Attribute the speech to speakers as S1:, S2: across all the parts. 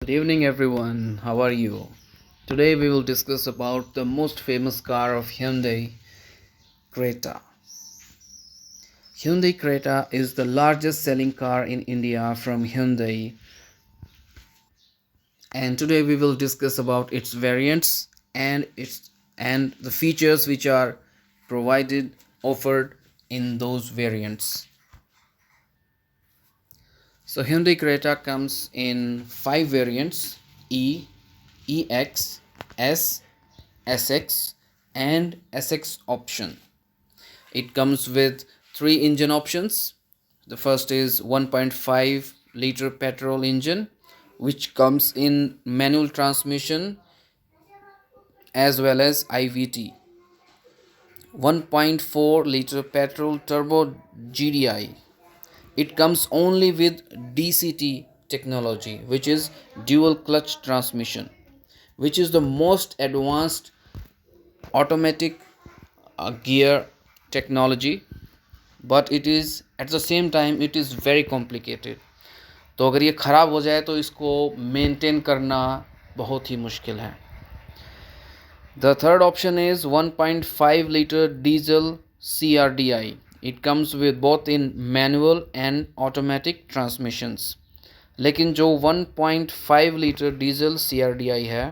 S1: Good evening everyone. How are you? Today we will discuss about the most famous car of Hyundai, Creta. Hyundai Creta is the largest selling car in India from Hyundai, and today we will discuss about its variants and the features which are offered in those variants. So Hyundai Creta comes in 5 variants: E, EX, S, SX and SX option. It comes with 3 engine options. The first is 1.5 liter petrol engine which comes in manual transmission as well as IVT. 1.4 liter petrol turbo GDI. It comes only with DCT technology, which is dual clutch transmission, which is the most advanced automatic gear technology, but it is at the same time it is very complicated. तो अगर ये ख़राब हो जाए तो इसको maintain करना बहुत ही मुश्किल है. The third option is 1.5 liter diesel CRDI. It comes with both in manual and automatic transmissions. लेकिन जो 1.5 लीटर डीजल CRDI है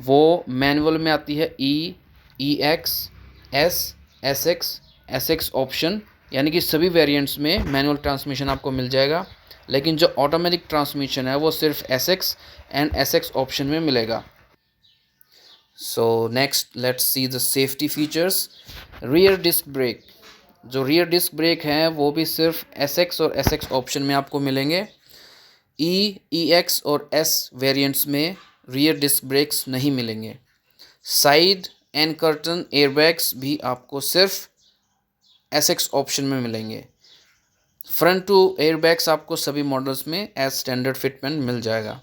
S1: वो मैनुअल में आती है E, EX, S, SX, SX option, यानी कि सभी वेरिएंट्स में मैनुअल ट्रांसमिशन आपको मिल जाएगा, लेकिन जो ऑटोमेटिक ट्रांसमिशन है वो सिर्फ SX एंड SX ऑप्शन में मिलेगा. So next let's see the safety features. Rear disc brake. जो रियर डिस्क ब्रेक हैं वो भी सिर्फ SX और SX ऑप्शन में आपको मिलेंगे. E, EX और S वेरिएंट्स में रियर डिस्क ब्रेक्स नहीं मिलेंगे. साइड एंड कर्टन एयरबैग्स भी आपको सिर्फ SX ऑप्शन में मिलेंगे. फ्रंट टू एयरबैग्स आपको सभी मॉडल्स में एज स्टैंडर्ड फिटमेंट मिल जाएगा.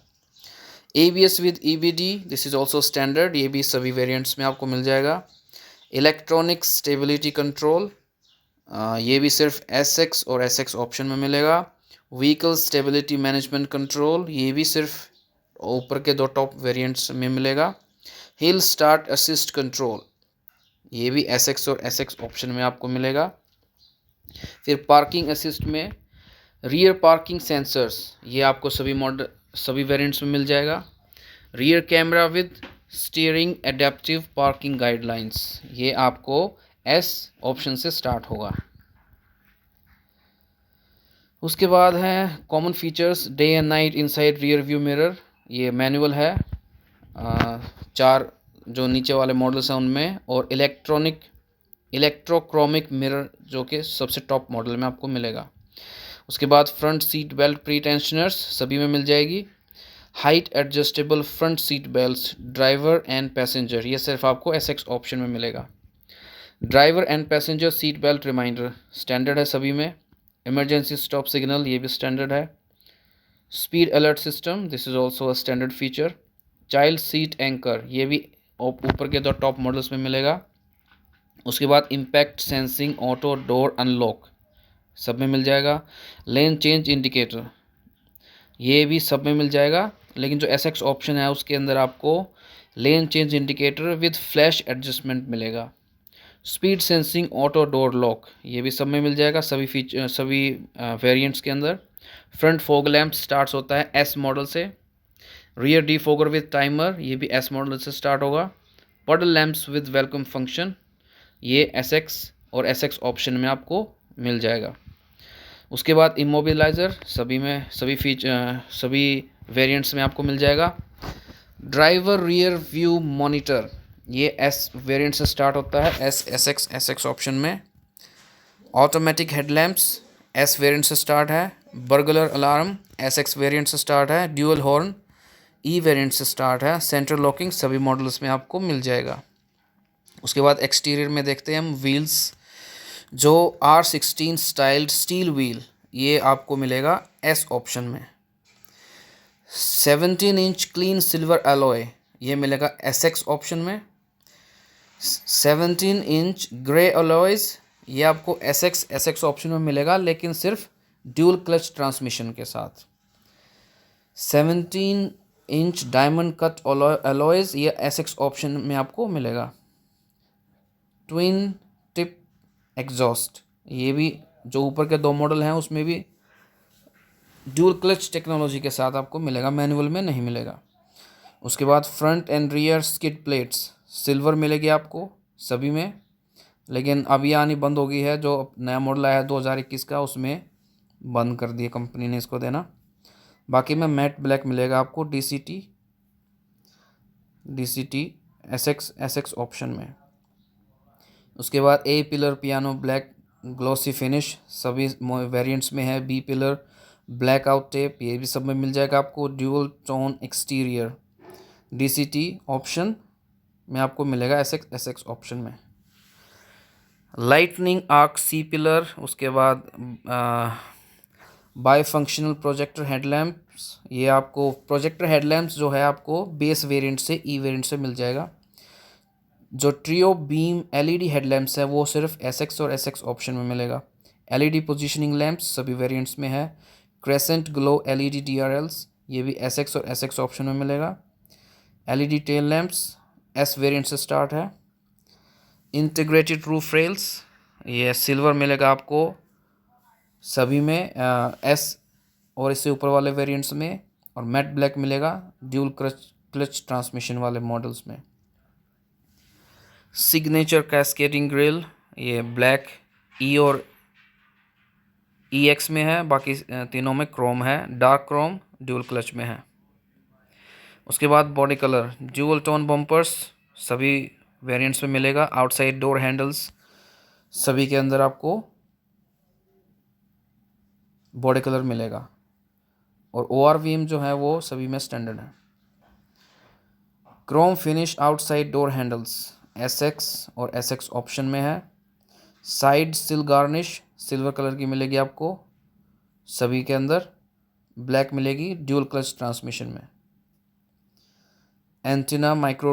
S1: ABS with EBD, this is also standard, ये भी सभी वेरिएंट्स में आपको मिल जाएगा. इलेक्ट्रॉनिक स्टेबिलिटी कंट्रोल, ये भी सिर्फ SX और SX ऑप्शन में मिलेगा. व्हीकल स्टेबिलिटी मैनेजमेंट कंट्रोल, ये भी सिर्फ ऊपर के 2 टॉप वेरिएंट्स में मिलेगा. हिल स्टार्ट असिस्ट कंट्रोल, ये भी SX और SX ऑप्शन में आपको मिलेगा. फिर पार्किंग असिस्ट में रियर पार्किंग सेंसर्स, ये आपको सभी वेरिएंट्स में मिल जाएगा. Rear camera with steering adaptive parking guidelines, ये आपको S ऑप्शन से स्टार्ट होगा. उसके बाद है common features. Day and night inside rear view mirror, ये मैनुअल है 4 जो नीचे वाले मॉडल्स हैं उनमें, और इलेक्ट्रोक्रोमिक मिरर जो कि सबसे टॉप मॉडल में आपको मिलेगा. उसके बाद front seat belt pretensioners सभी में मिल जाएगी. Height adjustable front seat belt driver and passenger, ये सिर्फ आपको SX ऑप्शन में मिलेगा. Driver and passenger seat belt reminder standard है सभी में. इमरजेंसी स्टॉप सिग्नल, ये भी स्टैंडर्ड है. Speed alert system, this is also a standard feature. Child seat anchor, ये भी ऊपर के 2 टॉप मॉडल्स में मिलेगा. उसके बाद impact sensing auto door unlock सब में मिल जाएगा. लेन चेंज इंडिकेटर, ये भी सब में मिल जाएगा, लेकिन जो SX ऑप्शन है उसके अंदर आपको lane change indicator with flash adjustment मिलेगा. Speed sensing auto door lock, ये भी सब में मिल जाएगा सभी वेरिएंट्स के अंदर. फ्रंट फॉग लैम्प स्टार्ट होता है S मॉडल से. रियर डिफोगर विद टाइमर, ये भी S मॉडल से स्टार्ट होगा. पडल लैम्प्स विद वेलकम फंक्शन, ये SX और SX ऑप्शन में आपको मिल जाएगा. उसके बाद इमोबिलाइज़र सभी वेरिएंट्स में आपको मिल जाएगा. ड्राइवर रियर व्यू मॉनिटर, ये S वेरिएंट से स्टार्ट होता है SX ऑप्शन में. ऑटोमेटिक हेडलैम्प्स S वेरिएंट से स्टार्ट है. बर्गलर अलार्म SX वेरिएंट से स्टार्ट है. ड्यूअल हॉर्न E वेरिएंट से स्टार्ट है. सेंट्रल लॉकिंग सभी मॉडल्स में आपको मिल जाएगा. उसके बाद एक्सटीरियर में देखते हैं हम व्हील्स. जो R16 स्टाइल्ड स्टील व्हील, ये आपको मिलेगा S ऑप्शन में. 17 इंच क्लीन सिल्वर अलॉय, ये मिलेगा SX ऑप्शन में. 17 इंच ग्रे अलॉयज़, ये आपको SX ऑप्शन में मिलेगा, लेकिन सिर्फ ड्यूल क्लच ट्रांसमिशन के साथ. 17 इंच डायमंड कट अलॉयज, ये एसएक्स ऑप्शन में आपको मिलेगा। ट्विन टिप एग्जॉस्ट, ये भी जो ऊपर के दो मॉडल हैं उसमें भी ड्यूल क्लच टेक्नोलॉजी के साथ आपको मिलेगा, मैनुअल में नहीं मिलेगा। उसके बाद front end rear skid plates silver मिलेगी आपको सभी में, लेकिन अब ये आनी बंद हो गई है। जो नया मॉडल आया है 2021 का, उसमें बंद कर दिया कंपनी ने इसको देना। बाकी में मैट ब्लैक मिलेगा आपको D C T S X option में। उसके बाद A pillar piano black glossy finish सभी वेरिएंट्स में है। B pillar black out tape, ये भी सब में मिल जाएगा आपको। Dual tone exterior D option में आपको मिलेगा एस एक्स ऑप्शन में। लाइटनिंग आर्क सी पिलर, उसके बाद बाई फंक्शनल प्रोजेक्टर हेडलैम्प्स, ये आपको प्रोजेक्टर हेडलैम्प्स जो है आपको बेस वेरिएंट से ई वेरिएंट से मिल जाएगा। जो ट्रियो बीम एलईडी हेडलैम्प्स है वो सिर्फ एसएक्स और एसएक्स ऑप्शन में मिलेगा। एलईडी पोजीशनिंग लैंप्स सभी वेरिएंट्स में है। क्रेसेंट ग्लो एलईडी डीआरएल्स, ये भी एसएक्स और एसएक्स ऑप्शन में मिलेगा। LED tail lamps S variant से स्टार्ट है। इंटीग्रेटेड रूफ रेल्स, ये सिल्वर मिलेगा आपको सभी में एस और इससे ऊपर वाले वेरिएंट्स में, और मैट ब्लैक मिलेगा ड्यूल क्लच ट्रांसमिशन वाले मॉडल्स में। सिग्नेचर कैस्केडिंग ग्रिल, ये ब्लैक ई और ई एक्स में है, बाकी तीनों में क्रोम है, डार्क क्रोम ड्यूल क्लच में है। उसके बाद body colour dual tone bumpers सभी वेरिएंट्स में मिलेगा। आउटसाइड डोर हैंडल्स सभी के अंदर आपको बॉडी कलर मिलेगा, और ORVM जो है वो सभी में स्टैंडर्ड है। Chrome finish outside door handles SX और एसएक्स ऑप्शन में है। Side still garnish silver colour की मिलेगी आपको सभी के अंदर, ब्लैक मिलेगी ड्यूल क्लच ट्रांसमिशन में। एंटीना माइक्रो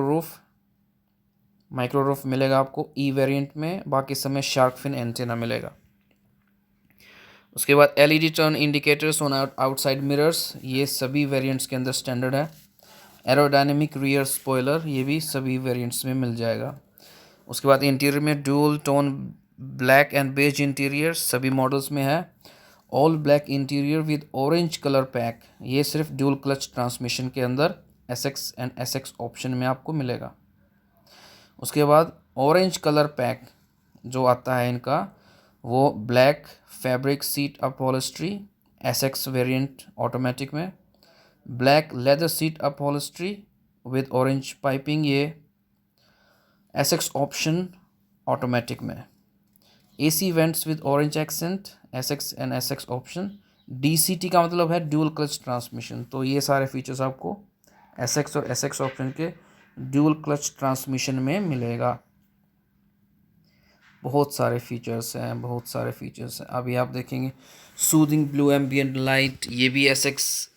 S1: रूफ मिलेगा आपको ई वेरिएंट में, बाकी समय शार्क फिन एंटीना मिलेगा। उसके बाद LED turn indicators on outside mirrors, ये सभी वेरिएंट्स के अंदर स्टैंडर्ड है। एरोडायनेमिक रियर स्पॉइलर, ये भी सभी वेरिएंट्स में मिल जाएगा। उसके बाद इंटीरियर में dual tone black and beige interior सभी मॉडल्स में है। All black interior with orange colour pack, ये सिर्फ ड्यूल क्लच ट्रांसमिशन के अंदर एसएक्स एंड एसएक्स ऑप्शन में आपको मिलेगा। उसके बाद ऑरेंज कलर पैक जो आता है इनका, वो black fabric seat upholstery SX variant automatic में, black leather seat upholstery with orange piping, ये एसएक्स ऑप्शन ऑटोमेटिक में। AC vents with orange accent SX and SX option. DCT का मतलब है ड्यूल क्लच ट्रांसमिशन, तो ये सारे फीचर्स आपको एसएक्स और एसएक्स ऑप्शन के ड्यूल क्लच ट्रांसमिशन में मिलेगा। बहुत सारे फीचर्स हैं। अभी आप देखेंगे सूदिंग ब्लू एम्बियंट लाइट, ये भी एसएक्स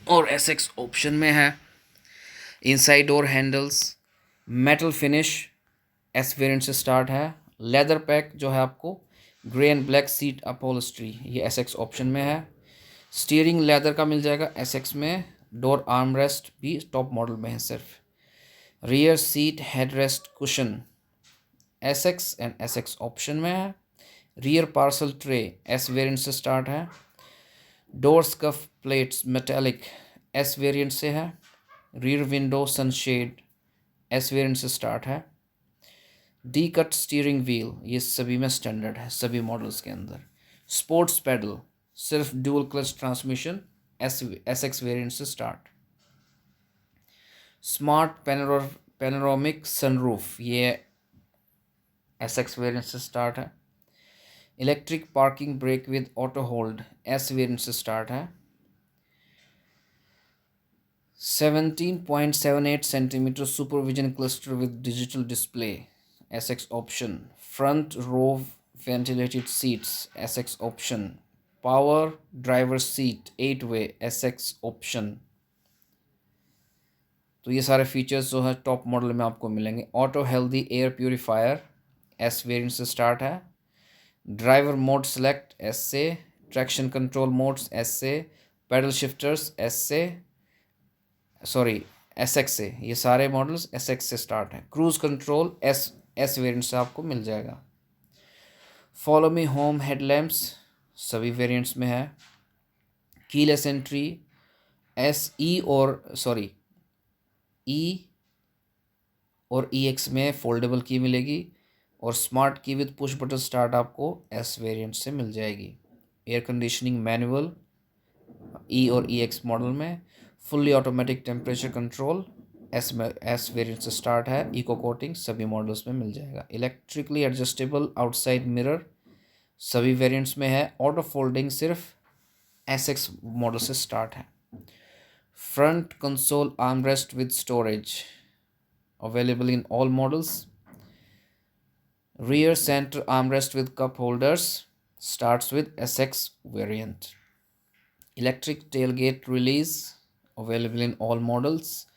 S1: और एसएक्स ऑप्शन में है। Inside door handles metal finish S variant से स्टार्ट है। लेदर पैक जो है आपको grey and black seat upholstery, ये एसएक्स ऑप्शन में है। स्टीयरिंग लेदर का मिल जाएगा एसएक्स में। डोर आर्मरेस्ट भी टॉप मॉडल में है सिर्फ। Rear seat headrest cushion SX and SX option में है। Rear parcel tray S variant से स्टार्ट है। Door scuff plates metallic S variant से है। Rear window sunshade S variant से स्टार्ट है। डी कट स्टीयरिंग व्हील, ये सभी में स्टैंडर्ड है सभी मॉडल्स के अंदर। स्पोर्ट्स पेडल सिर्फ dual clutch transmission SX variant से स्टार्ट। स्मार्ट पैनोरामिक सनरूफ, ये एसएक्स वेरिएंट से स्टार्ट है। Electric parking brake with auto hold S variant से स्टार्ट है। 17.78 centimetre supervision cluster with digital display SX option. Front row ventilated seats SX option. Power driver seat 8 way SX option. तो ये सारे features जो है top model में आपको मिलेंगे। Auto healthy air purifier S variant से स्टार्ट है। ड्राइवर मोड सेलेक्ट एस से। ट्रैक्शन कंट्रोल मोड्स एस से। पैडल शिफ्टर्स एस से। सॉरी एस एक्स से, ये सारे मॉडल्स एस एक्स से स्टार्ट हैं। Cruise control S S variant से आपको मिल जाएगा। फॉलो मी होम हेडलैम्प्स सभी वेरिएंट्स में है। कीलेस एंट्री एस ई और सॉरी ई और ई एक्स में फोल्डेबल की मिलेगी, और स्मार्ट की विद पुश बटन स्टार्ट आपको एस वेरिएंट से मिल जाएगी। एयर कंडीशनिंग मैनुअल ई और ई एक्स मॉडल में। Fully automatic temperature control S variant से स्टार्ट है। इको कोटिंग सभी मॉडल्स में मिल जाएगा। इलेक्ट्रिकली एडजस्टेबल आउटसाइड मिरर सभी वेरिएंट्स में है। ऑटो फोल्डिंग सिर्फ एस एक्स मॉडल से स्टार्ट है। Front console armrest with storage available in all models. Rear center armrest with cup holders starts with SX variant. Electric tailgate release available in all models.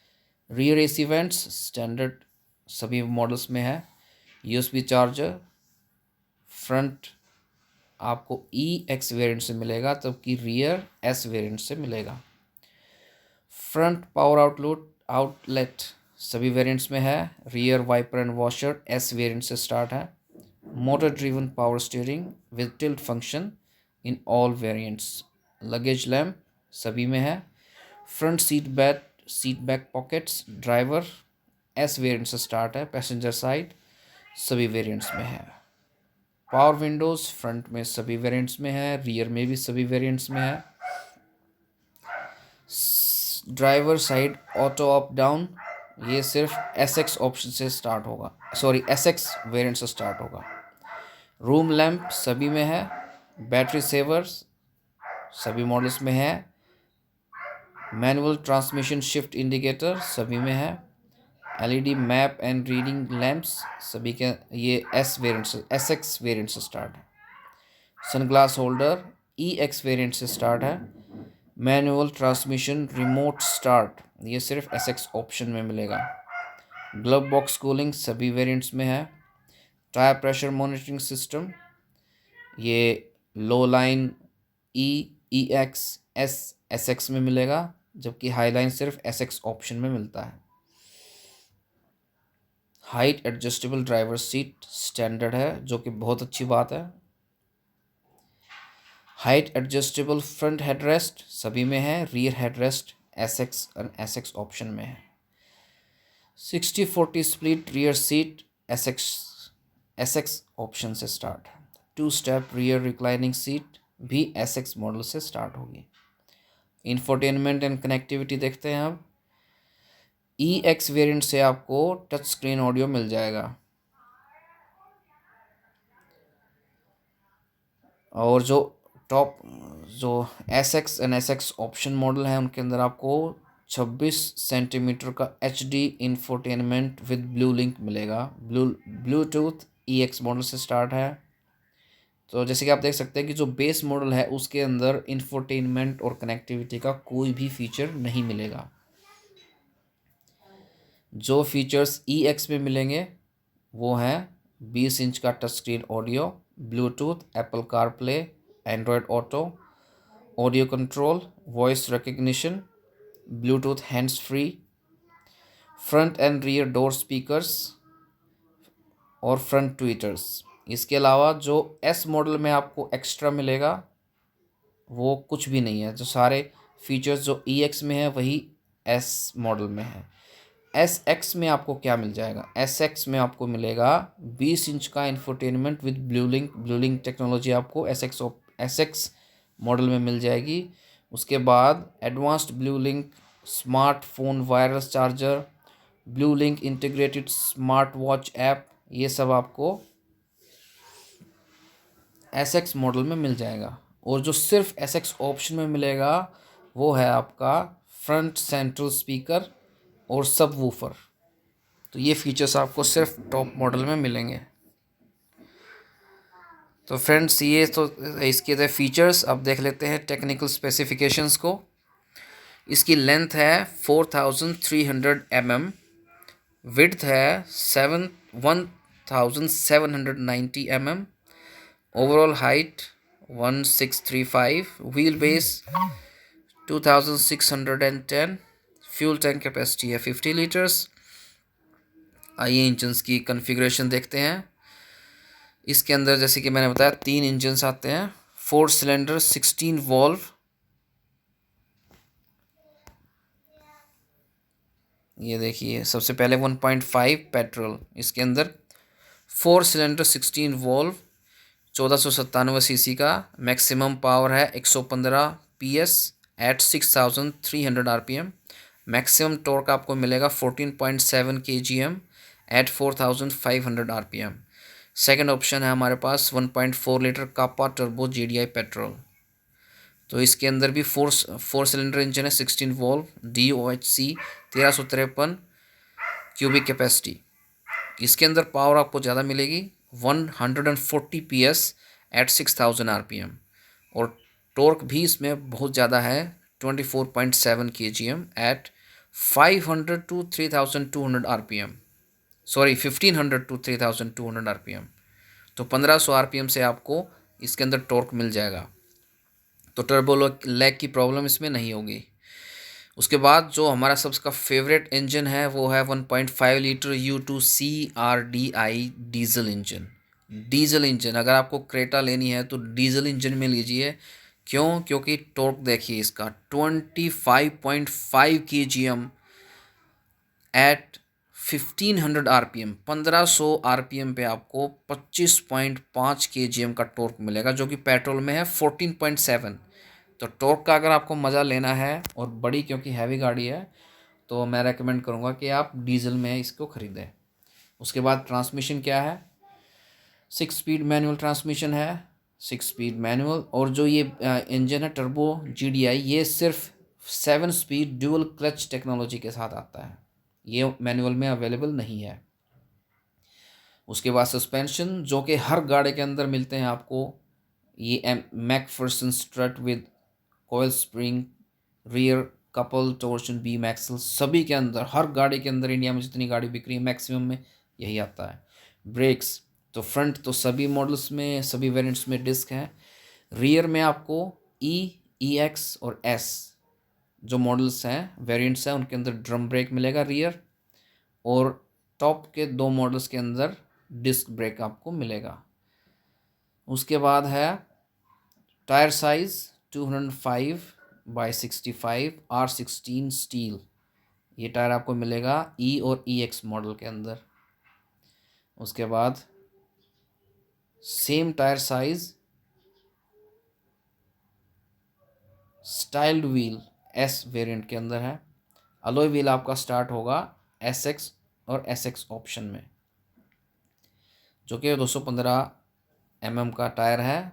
S1: Rear AC vents standard सभी models में है। USB charger front आपको EX variant से मिलेगा, जबकि rear S variant से मिलेगा। Front power outlet सभी वेरिएंट्स में है। Rear wiper and washer S variant से स्टार्ट है। Motor driven power steering with tilt function in all variants. Luggage lamp सभी में है। Front seat back pockets driver S variant से स्टार्ट है। पैसेंजर साइड सभी वेरिएंट्स में है। पावर विंडोज़ फ्रंट में सभी वेरिएंट्स में है, रियर में भी सभी वेरिएंट्स में है। Driver side auto up down ये सिर्फ एस एक्स ऑप्शन से स्टार्ट होगा, सॉरी एस एक्स वेरिएंट से स्टार्ट होगा। रूम लैम्प सभी में है। बैटरी सेवर्स सभी मॉडल्स में है। मैनुअल ट्रांसमिशन शिफ्ट इंडिकेटर सभी में है। LED map and reading lamps सभी के ये एस एक्स वेरिएंट से स्टार्ट है। सनग्लास होल्डर ई एक्स वेरिएंट से स्टार्ट है। मैनुअल ट्रांसमिशन रिमोट स्टार्ट ये सिर्फ एस एक्स ऑप्शन में मिलेगा। ग्लव बॉक्स कूलिंग सभी वेरिएंट्स में है। टायर प्रेशर मॉनिटरिंग सिस्टम ये लो लाइन ई एक्स एस एक्स में मिलेगा, जबकि हाई लाइन सिर्फ एस एक्स ऑप्शन में मिलता है। Height adjustable driver seat standard है, जो कि बहुत अच्छी बात है। हाइट एडजस्टेबल फ्रंट हेडरेस्ट सभी में है। Rear headrest S X option में है। 60-40 split rear seat S X option से स्टार्ट है। 2 स्टेप रियर रिक्लाइनिंग सीट भी एस एक्स मॉडल से स्टार्ट होगी। इंफोटेनमेंट एंड कनेक्टिविटी देखते हैं अब। ई एक्स वेरियंट से आपको टच स्क्रीन ऑडियो मिल जाएगा, और जो S x and S X option model है उनके अंदर आपको 26 सेंटीमीटर का HD infotainment with blue link मिलेगा। ब्लूटूथ ई एक्स मॉडल से स्टार्ट है। तो जैसे कि आप देख सकते हैं कि जो बेस मॉडल है उसके अंदर इंफोटेनमेंट और कनेक्टिविटी का कोई भी फीचर नहीं मिलेगा। जो फीचर्स ई एक्स में मिलेंगे वो हैं 20 इंच का touch screen audio, Bluetooth, Apple CarPlay, Android auto, audio control, voice recognition, Bluetooth hands free, front end rear door speakers और फ्रंट ट्वीटर्स। इसके अलावा जो एस मॉडल में आपको एक्स्ट्रा मिलेगा वो कुछ भी नहीं है। जो सारे फीचर्स जो ई एक्स में है वही एस मॉडल में है। एस एक्स में आपको क्या मिल जाएगा? एस एक्स में आपको मिलेगा 20 इंच का infotainment with blue link technology आपको एस एक्स मॉडल में मिल जाएगी। उसके बाद advanced blue link smartphone wireless charger, blue link integrated smart watch app, ये सब आपको एस एक्स मॉडल में मिल जाएगा। और जो सिर्फ एस एक्स ऑप्शन में मिलेगा वो है आपका फ्रंट सेंट्रल स्पीकर और सब वूफर। तो ये फीचर्स आपको सिर्फ टॉप मॉडल में मिलेंगे। तो फ्रेंड्स ये तो इसके थे फीचर्स। अब देख लेते हैं टेक्निकल स्पेसिफिकेशंस को। इसकी लेंथ है 4300 mm, विड्थ है 1790 mm, overall height 1635, wheel base 2610, fuel tank capacity है 50 लीटर्स। आइए इंजन्स की कन्फिग्रेशन देखते हैं। इसके अंदर जैसे कि मैंने बताया 3 इंजन्स आते हैं, 4 सिलेंडर 16 वॉल्व। ये देखिए सबसे पहले 1.5 पेट्रोल, इसके अंदर 4 सिलेंडर 16 वॉल्व 1497 सीसी का, मैक्सिमम पावर है 115 PS at 6300 RPM. Maximum torque आपको मिलेगा 14.7 KGM at 4500 RPM. Second option है हमारे पास 1.4 litre kappa turbo GDI petrol. तो इसके अंदर भी फोर सिलेंडर इंजन है, 16 वोल्व, DOHC 1353 क्यूबिक कैपेसिटी। इसके अंदर पावर आपको ज़्यादा मिलेगी 140 PS एट 6000 आरपीएम, और टॉर्क भी इसमें बहुत ज़्यादा है 24.7 kgm at 500 to 3200 RPM, sorry 1500 to 3200 RPM. तो 1500 आरपीएम से आपको इसके अंदर टॉर्क मिल जाएगा, तो टर्बो लैग की प्रॉब्लम इसमें नहीं होगी। उसके बाद जो हमारा सबका फेवरेट इंजन है वो है 1.5 litre U2CRDI diesel engine. Diesel engine अगर आपको क्रेटा लेनी है तो डीजल इंजन में लीजिए। क्यों? क्योंकि टॉर्क देखिए इसका 25.5 kgm एट 1500 आरपीएम, 1500 आरपीएम पे आपको 25.5 kgm का टॉर्क मिलेगा, जो कि पेट्रोल में है 14.7। तो टॉर्क का अगर आपको मज़ा लेना है और बड़ी क्योंकि हैवी गाड़ी है, तो मैं रेकमेंड करूँगा कि आप डीजल में इसको ख़रीदें। उसके बाद ट्रांसमिशन क्या है, 6 स्पीड मैनुअल ट्रांसमिशन है, 6 स्पीड मैनुअल। और जो ये इंजन है टर्बो जीडीआई, ये सिर्फ 7 स्पीड ड्यूअल क्लच टेक्नोलॉजी के साथ आता है, ये मैनुअल में अवेलेबल नहीं है। उसके बाद सस्पेंशन जो कि हर गाड़ी के अंदर मिलते हैं आपको, ये MacPherson strut with coil spring, rear couple torsion beam axle, सभी के अंदर, हर गाड़ी के अंदर इंडिया में जितनी गाड़ी बिक रही है मैक्सिमम में यही आता है। ब्रेक्स तो फ्रंट तो सभी मॉडल्स में, सभी वेरिएंट्स में डिस्क हैं। रियर में आपको EX और S जो मॉडल्स हैं, वेरिएंट्स हैं, उनके अंदर ड्रम ब्रेक मिलेगा रियर, और टॉप के 2 मॉडल्स के अंदर डिस्क ब्रेक आपको मिलेगा। उसके बाद है टायर साइज़ 205/65 R16 स्टील, ये टायर आपको मिलेगा E और EX मॉडल के अंदर। उसके बाद same tyre size styled wheel S variant के अंदर है। अलॉय व्हील आपका स्टार्ट होगा SX और SX ऑप्शन में, जो कि 215 mm का टायर है,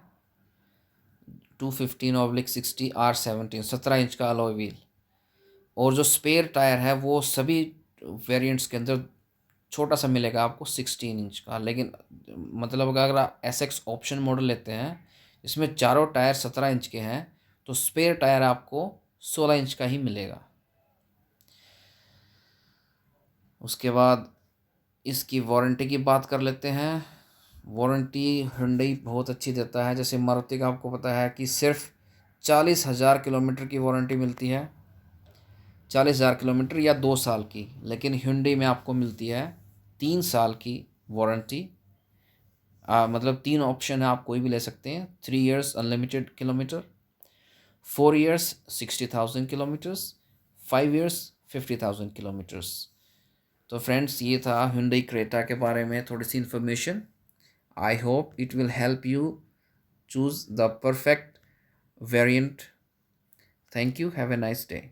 S1: 215/60 R17, 17 इंच का अलॉय व्हील। और जो स्पेयर टायर है वो सभी वेरिएंट्स के अंदर छोटा सा मिलेगा आपको 16 इंच का, लेकिन मतलब अगर आप SX ऑप्शन मॉडल लेते हैं इसमें चारों टायर 17 इंच के हैं, तो स्पेयर टायर आपको 16 इंच का ही मिलेगा। उसके बाद इसकी वारंटी की बात कर लेते हैं। वारंटी हुंडई बहुत अच्छी देता है, जैसे मारुति का आपको पता है कि सिर्फ 40,000 किलोमीटर की वारंटी मिलती है, 40,000 किलोमीटर या 2 साल की, लेकिन हुंडई में आपको मिलती है 3 साल की वारंटी। मतलब 3 ऑप्शन है, आप कोई भी ले सकते हैं। 3 years unlimited kilometre, 4 years 60,000 kilometres, 5 years 50,000 kilometres. तो फ्रेंड्स ये था हुंडई क्रेटा के बारे में थोड़ी सी information. I hope it will help you choose the perfect variant. Thank you, have a nice day.